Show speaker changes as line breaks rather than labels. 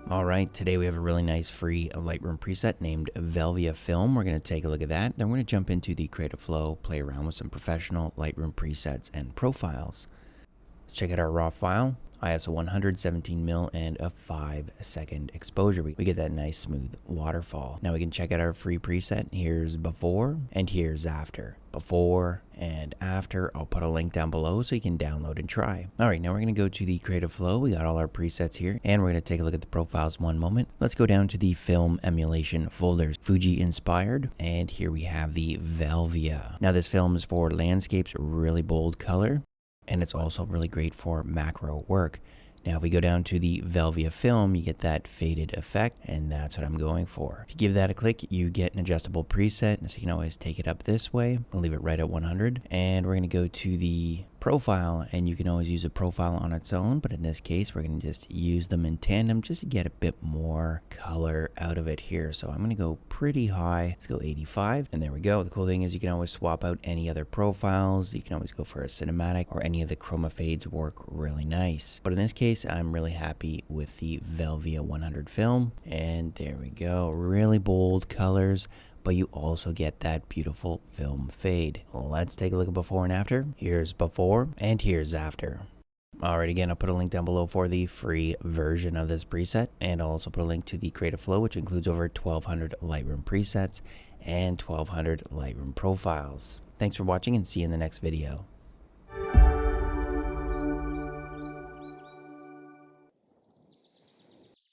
Alright, today we have a really nice free Lightroom preset named Velvia Film. We're going to take a look at that. Then we're going to jump into the Creative Flow, play around with some professional Lightroom presets and profiles. Let's check out our raw file. ISO 117mm and a 5-second exposure. We get that nice smooth waterfall. Now we can check out our free preset. Here's before and here's after. Before and after. I'll put a link down below so you can download and try. Alright, now we're going to go to the Creative Flow. We got all our presets here and we're going to take a look at the profiles one moment. Let's go down to the film emulation folders. Fuji inspired, and here we have the Velvia. Now this film is for landscapes, really bold color. And it's also really great for macro work. Now if we go down to the Velvia Film, you get that faded effect, and that's what I'm going for. If you give that a click, you get an adjustable preset, so you can always take it up this way. I'll leave it right at 100, and we're going to go to the profile, and you can always use a profile on its own, but in this case we're going to just use them in tandem just to get a bit more color out of it here. So I'm going to go pretty high. Let's go 85, and there we go. The cool thing is you can always swap out any other profiles. You can always go for a cinematic, or any of the chroma fades work really nice. But in this case I'm really happy with the Velvia 100 film, and there we go. Really bold colors, but you also get that beautiful film fade. Let's take a look at before and after. Here's before and here's after. Alright, again, I'll put a link down below for the free version of this preset, and I'll also put a link to the Creative Flow, which includes over 1,200 Lightroom presets and 1,200 Lightroom profiles. Thanks for watching, and see you in the next video.